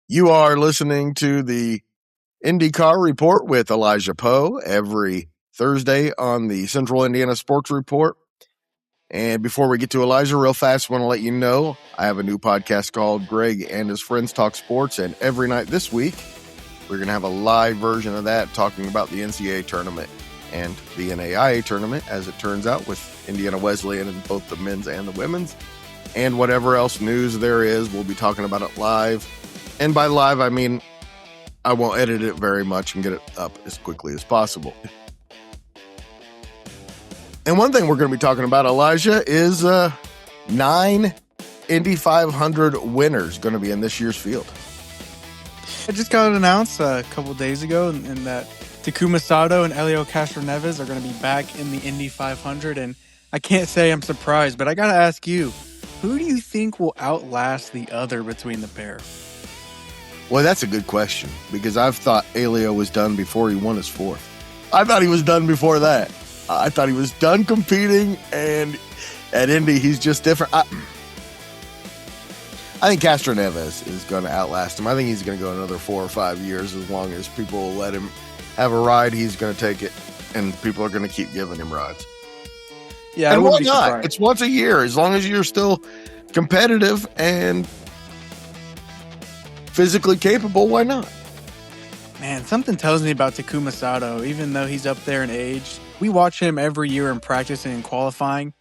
You are listening to the IndyCar Report with Elijah Poe every Thursday on the Central Indiana Sports Report. And before we get to Elijah, real fast, I want to let you know I have a new podcast called Greg and His Friends Talk Sports. And every night this week, we're going to have a live version of that talking about the NCAA tournament and the NAIA tournament, as it turns out, with Indiana Wesleyan in both the men's and the women's. And whatever else news there is, we'll be talking about it live. And by live, I mean I won't edit it very much and get it up as quickly as possible. And one thing we're going to be talking about, Elijah, is 9 Indy 500 winners going to be in this year's field. It just got announced a couple days ago, and that Takuma Sato and Helio Castroneves are going to be back in the Indy 500. And I can't say I'm surprised, but I got to ask you, who do you think will outlast the other between the pair? Well, that's a good question, because I've thought Helio was done before he won his fourth. I thought he was done before that. I thought he was done competing, and at Indy, he's just different. I think Castroneves is going to outlast him. I think he's going to go another 4 or 5 years. As long as people will let him have a ride, he's going to take it, and people are going to keep giving him rides. Yeah, and why not? It's once a year. As long as you're still competitive and physically capable, why not? Man, something tells me about Takuma Sato, even though he's up there in age. We watch him every year in practice and in qualifying.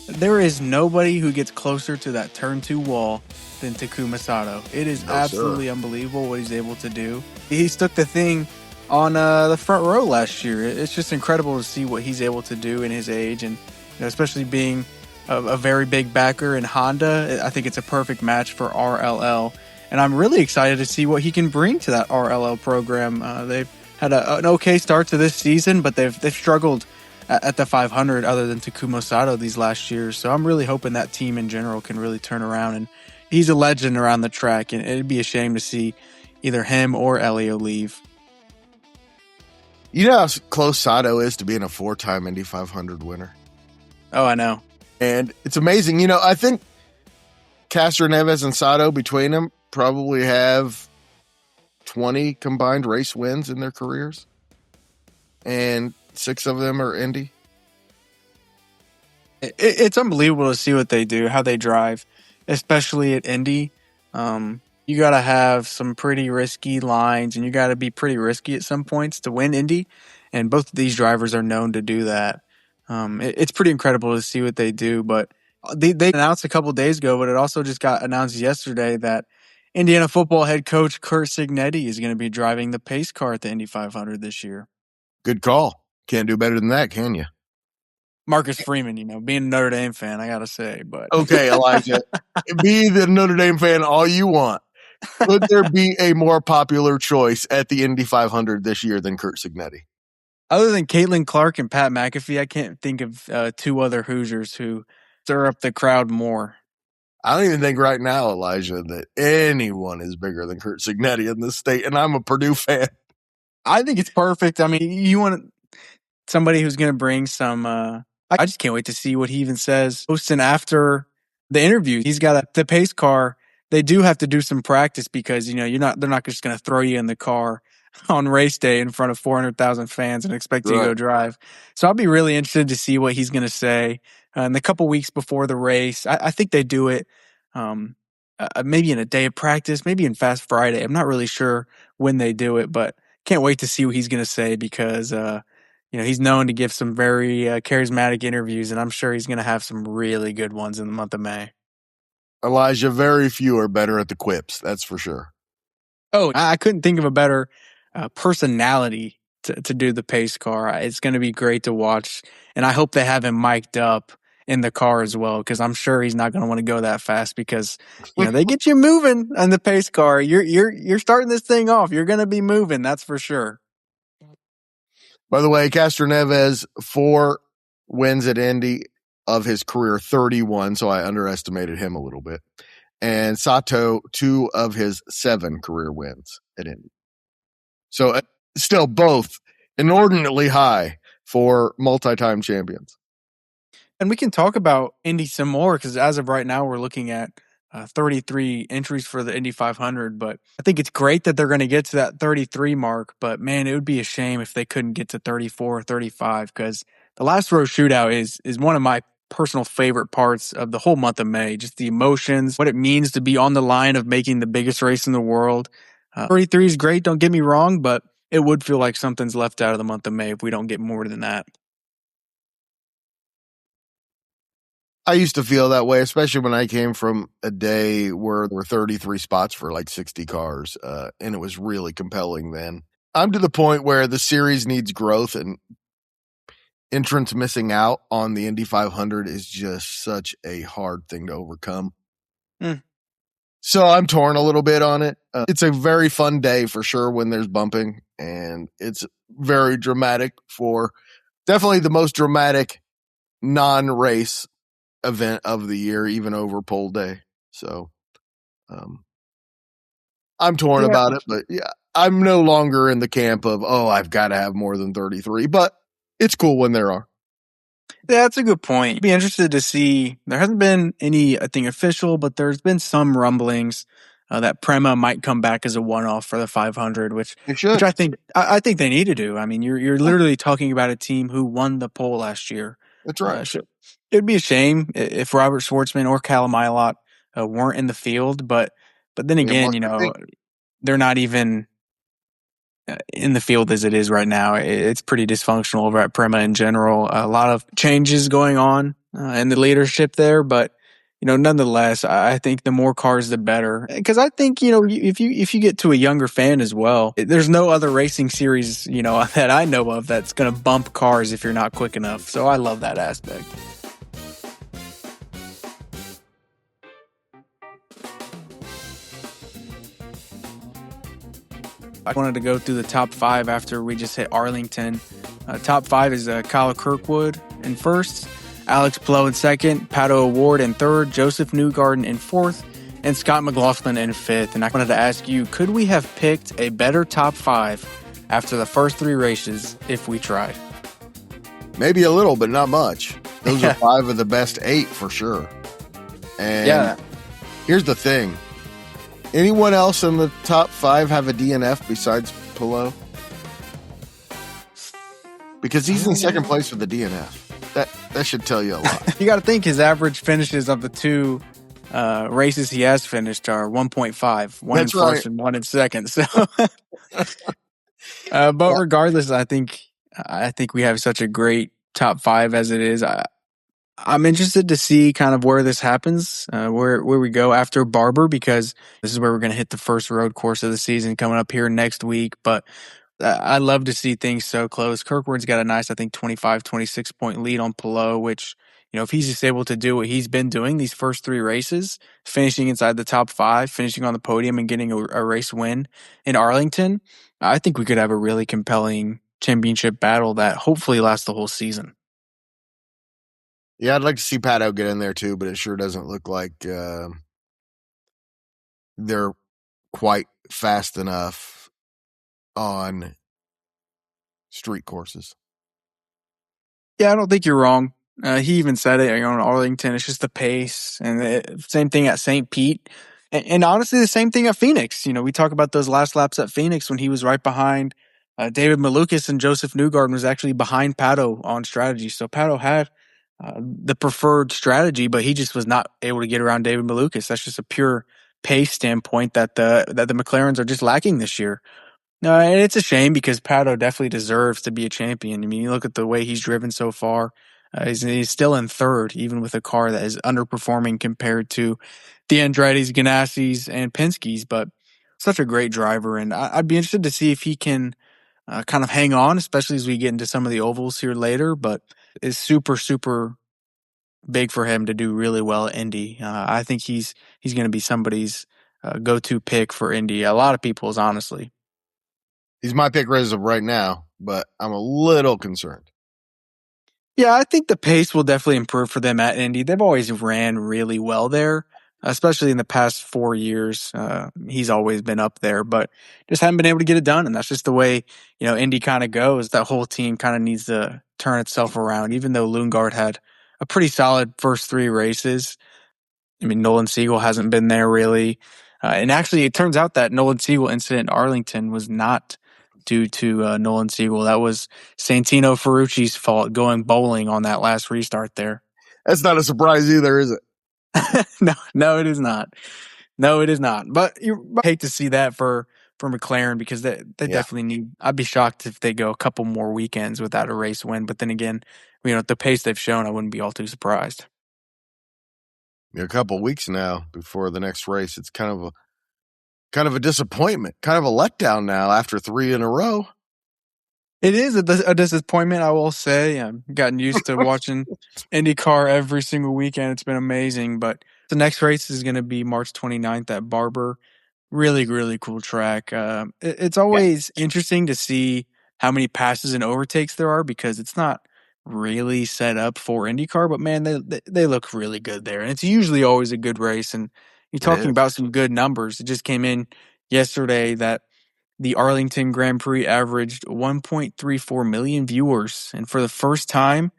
There is nobody who gets closer to that turn 2 wall than Takuma Sato. It is absolutely unbelievable what he's able to do. He stuck the thing on the front row last year. It's just incredible to see what he's able to do in his age, and especially being a very big backer in Honda. I think it's a perfect match for RLL. And I'm really excited to see what he can bring to that RLL program. They've had an okay start to this season, but they've struggled at the 500 other than Takuma Sato these last years. So I'm really hoping that team in general can really turn around. And he's a legend around the track, and it'd be a shame to see either him or Helio leave. You know how close Sato is to being a 4-time Indy 500 winner? Oh, I know. And it's amazing. You know, I think Castroneves and Sato between them probably have 20 combined race wins in their careers, and 6 of them are Indy. It's unbelievable to see what they do, how they drive, especially at Indy. You got to have some pretty risky lines, and you got to be pretty risky at some points to win Indy, and both of these drivers are known to do that. It's pretty incredible to see what they do, but they announced a couple days ago, but it also just got announced yesterday that Indiana football head coach Curt Cignetti is going to be driving the pace car at the Indy 500 this year. Good call. Can't do better than that, can you? Marcus Freeman, being a Notre Dame fan, I got to say. But okay, Elijah, be the Notre Dame fan all you want. Could there be a more popular choice at the Indy 500 this year than Curt Cignetti? Other than Caitlin Clark and Pat McAfee, I can't think of 2 other Hoosiers who stir up the crowd more. I don't even think right now, Elijah, that anyone is bigger than Curt Cignetti in this state, and I'm a Purdue fan. I think it's perfect. I mean, you want somebody who's going to bring some I just can't wait to see what he even says. Hosting after the interview, he's got the pace car. They do have to do some practice because, they're not just going to throw you in the car on race day in front of 400,000 fans and expect you to go drive. So I'll be really interested to see what he's going to say in the couple weeks before the race. I think they do it maybe in a day of practice, maybe in Fast Friday. I'm not really sure when they do it, but can't wait to see what he's going to say because, he's known to give some very charismatic interviews, and I'm sure he's going to have some really good ones in the month of May. Elijah, very few are better at the quips, that's for sure. Oh, I couldn't think of a better personality to do the pace car. It's going to be great to watch, and I hope they have him mic'd up in the car as well, because I'm sure he's not going to want to go that fast because they get you moving on the pace car. You're starting this thing off. You're going to be moving, that's for sure. By the way, Castroneves 4 wins at Indy of his career, 31, so I underestimated him a little bit. And Sato 2 of his 7 career wins at Indy. So still both inordinately high for multi-time champions. And we can talk about Indy some more because as of right now, we're looking at 33 entries for the Indy 500, but I think it's great that they're going to get to that 33 mark. But man, it would be a shame if they couldn't get to 34 or 35, because the last row shootout is one of my personal favorite parts of the whole month of May. Just the emotions, what it means to be on the line of making the biggest race in the world. 33 is great, don't get me wrong, but it would feel like something's left out of the month of May if we don't get more than that. I used to feel that way, especially when I came from a day where there were 33 spots for like 60 cars, and it was really compelling then. I'm to the point where the series needs growth, and entrants missing out on the Indy 500 is just such a hard thing to overcome. So I'm torn a little bit on it. It's a very fun day for sure when there's bumping, and it's very dramatic for definitely the most dramatic non-race event of the year, even over pole day. So I'm torn about it, but yeah, I'm no longer in the camp of, I've got to have more than 33, but it's cool when there are. Yeah, that's a good point. Be interested to see. There hasn't been any, I think, official, but there's been some rumblings that Prema might come back as a one-off for the 500, which I think they need to do. I mean, you're literally talking about a team who won the pole last year. That's right. It'd be a shame if Robert Schwartzman or Callum Ilott weren't in the field, but then again, they're not even in the field as it is right now. It's pretty dysfunctional over at Prema in general. A lot of changes going on in the leadership there, but nonetheless, I think the more cars, the better. Because I think if you get to a younger fan as well, there's no other racing series that I know of that's going to bump cars if you're not quick enough. So I love that aspect. I wanted to go through the top 5 after we just hit Arlington. Top 5 is Kyle Kirkwood in first, Alex Palou in second, Pato O'Ward in third, Joseph Newgarden in fourth, and Scott McLaughlin in fifth. And I wanted to ask you, could we have picked a better top 5 after the first 3 races if we tried? Maybe a little, but not much. Those are 5 of the best 8 for sure. And here's the thing. Anyone else in the top 5 have a DNF besides Palou? Because he's in second place with the DNF. That should tell you a lot. You got to think his average finishes of the 2 races he has finished are 1.5. One in first and one in second. So, but regardless, I think we have such a great top 5 as it is. I'm interested to see kind of where this happens, where we go after Barber, because this is where we're going to hit the first road course of the season coming up here next week. But I love to see things so close. Kirkwood's got a nice, I think, 25, 26 point lead on Palou, which, if he's just able to do what he's been doing these first 3 races, finishing inside the top 5, finishing on the podium and getting a race win in Arlington, I think we could have a really compelling championship battle that hopefully lasts the whole season. Yeah, I'd like to see Pato get in there too, but it sure doesn't look like they're quite fast enough on street courses. Yeah, I don't think you're wrong. He even said it on Arlington. It's just the pace, and same thing at St. Pete, and honestly, the same thing at Phoenix. We talk about those last laps at Phoenix when he was right behind David Malukas, and Joseph Newgarden was actually behind Pato on strategy. So Pato had the preferred strategy, but he just was not able to get around David Malukas. That's just a pure pace standpoint that the McLarens are just lacking this year. No, and it's a shame because Pato definitely deserves to be a champion. I mean, you look at the way he's driven so far. He's still in third, even with a car that is underperforming compared to the Andretti's, Ganassi's, and Penske's. But such a great driver, and I'd be interested to see if he can kind of hang on, especially as we get into some of the ovals here later. But it's super, super big for him to do really well at Indy. I think he's going to be somebody's go-to pick for Indy. A lot of people's, honestly. He's my pick as of right now, but I'm a little concerned. Yeah, I think the pace will definitely improve for them at Indy. They've always ran really well there, especially in the past 4 years. He's always been up there, but just haven't been able to get it done. And that's just the way, Indy kind of goes. That whole team kind of needs to turn itself around, even though Lundgaard had a pretty solid first 3 races. I mean, Nolan Siegel hasn't been there really. And actually, it turns out that Nolan Siegel incident in Arlington was not due to Nolan Siegel. That was Santino Ferrucci's fault going bowling on that last restart there. That's not a surprise either, is it? No, it is not. No, it is not. But you hate to see that for McLaren because they definitely need. I'd be shocked if they go a couple more weekends without a race win. But then again, at the pace they've shown, I wouldn't be all too surprised. A couple weeks now before the next race, it's kind of a disappointment, kind of a letdown now after 3 in a row. It is a disappointment, I will say. I've gotten used to watching IndyCar every single weekend. It's been amazing. But the next race is going to be March 29th at Barber. Really, really cool track. It's always interesting to see how many passes and overtakes there are because it's not really set up for IndyCar. But, man, they look really good there. And it's usually always a good race. And you're talking about some good numbers. It just came in yesterday that the Arlington Grand Prix averaged 1.34 million viewers. And for the first time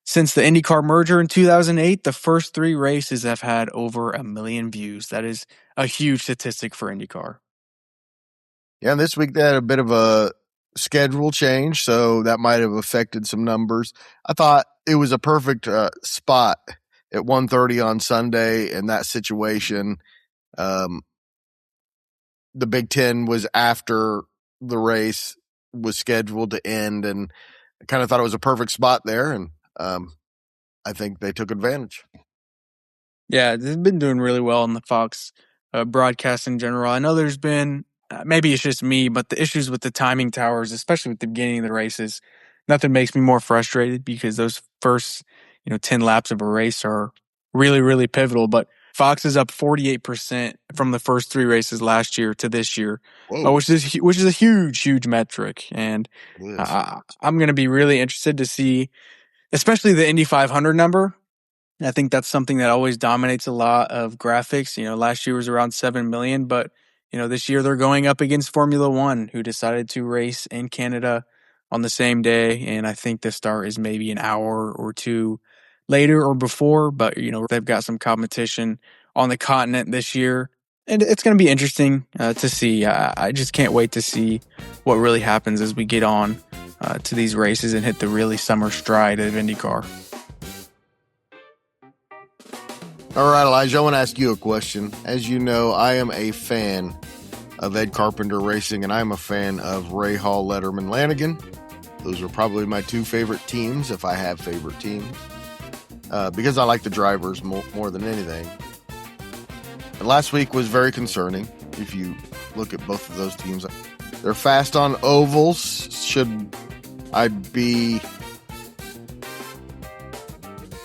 since the IndyCar merger in 2008, the first 3 races have had over 1 million views. That is a huge statistic for IndyCar. Yeah, this week they had a bit of a schedule change, so that might have affected some numbers. I thought it was a perfect spot at 1:30 on Sunday in that situation. The Big Ten was after the race was scheduled to end, and I kind of thought it was a perfect spot there, and I think they took advantage. Yeah, they've been doing really well on the Fox broadcast in general. I know there's been, maybe it's just me, but the issues with the timing towers, especially with the beginning of the races, nothing makes me more frustrated because those first 10 laps of a race are really, really pivotal. But Fox is up 48% from the first 3 races last year to this year, which is a huge, huge metric. And I'm going to be really interested to see, especially the Indy 500 number. I think that's something that always dominates a lot of graphics. Last year was around 7 million, but this year they're going up against Formula One, who decided to race in Canada on the same day. And I think the start is maybe an hour or 2 later or before, but they've got some competition on the continent this year. And it's going to be interesting to see. I just can't wait to see what really happens as we get on to these races and hit the really summer stride of IndyCar. All right, Elijah, I want to ask you a question. As you know, I am a fan of Ed Carpenter Racing, and I'm a fan of Rahal Letterman Lanigan. Those are probably my 2 favorite teams, if I have favorite teams, because I like the drivers more than anything. And last week was very concerning. If you look at both of those teams, they're fast on ovals. Should I be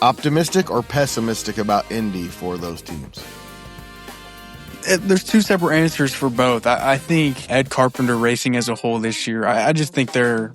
optimistic or pessimistic about Indy for those teams? There's 2 separate answers for both. I think Ed Carpenter Racing as a whole this year, I just think they're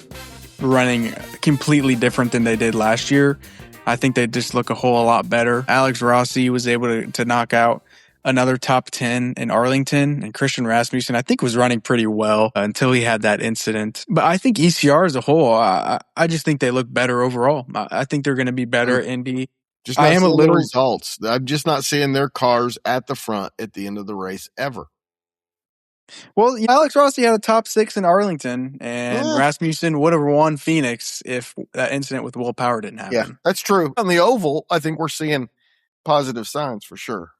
running completely different than they did last year. I think they just look a whole lot better. Alex Rossi was able to knock out another top 10 in Arlington, and Christian Rasmussen, I think, was running pretty well until he had that incident. But I think ECR as a whole, I just think they look better overall. I think they're going to be better at Indy. Just not seeing the results. I'm just not seeing their cars at the front at the end of the race ever. Well, Alex Rossi had a top 6 in Arlington, and Rasmussen would have won Phoenix if that incident with Will Power didn't happen. Yeah, that's true. On the oval, I think we're seeing positive signs for sure.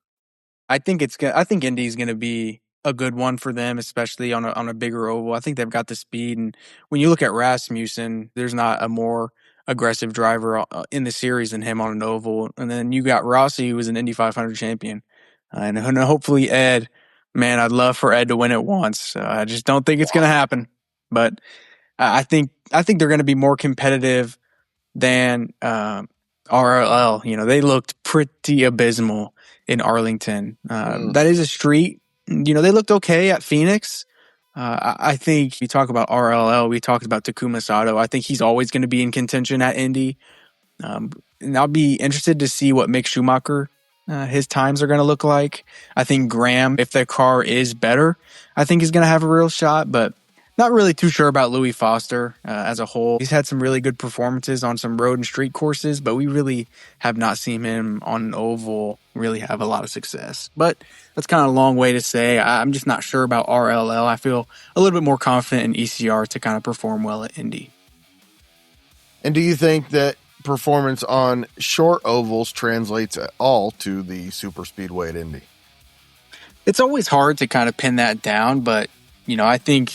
I think Indy's going to be a good one for them, especially on a bigger oval. I think they've got the speed, and when you look at Rasmussen, there's not a more aggressive driver in the series than him on an oval. And then you got Rossi, who was an Indy 500 champion, and hopefully Ed. Man, I'd love for Ed to win it once. I just don't think it's going to happen, but I think they're going to be more competitive than RLL. They looked pretty abysmal in Arlington. That is a street. They looked okay at Phoenix. I think you talk about RLL, we talked about Takuma Sato. I think he's always going to be in contention at Indy. And I'll be interested to see what Mick Schumacher, his times are going to look like. I think Graham, if their car is better, I think he's going to have a real shot. But Not really too sure about Louis Foster as a whole. He's had some really good performances on some road and street courses, but we really have not seen him on an oval really have a lot of success. But that's kind of a long way to say. I'm just not sure about RLL. I feel a little bit more confident in ECR to kind of perform well at Indy. And do you think that performance on short ovals translates at all to the super speedway at Indy? It's always hard to kind of pin that down, but I think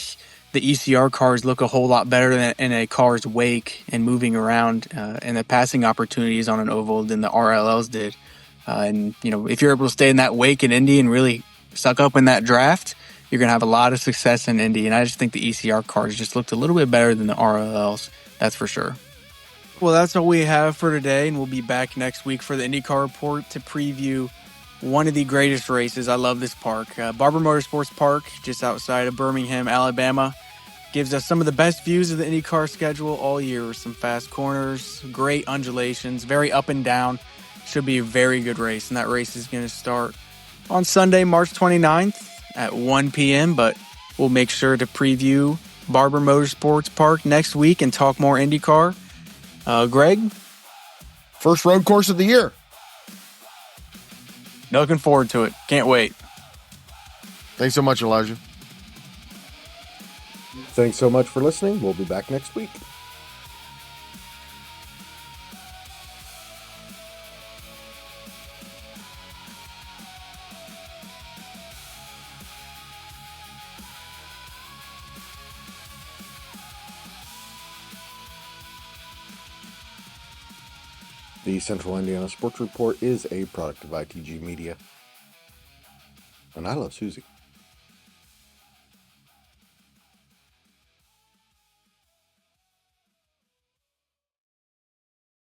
the ECR cars look a whole lot better than in a car's wake and moving around and the passing opportunities on an oval than the RLLs did. And if you're able to stay in that wake in Indy and really suck up in that draft, you're going to have a lot of success in Indy. And I just think the ECR cars just looked a little bit better than the RLLs. That's for sure. Well, that's all we have for today, and we'll be back next week for the IndyCar Report to preview one of the greatest races. I love this park. Barber Motorsports Park, just outside of Birmingham, Alabama, gives us some of the best views of the IndyCar schedule all year. Some fast corners, great undulations, very up and down. Should be a very good race, and that race is going to start on Sunday, March 29th at 1 p.m., but we'll make sure to preview Barber Motorsports Park next week and talk more IndyCar. Greg? First road course of the year. Looking forward to it. Can't wait. Thanks so much, Elijah. Thanks so much for listening. We'll be back next week. The Central Indiana Sports Report is a product of ITG Media. And I love Susie.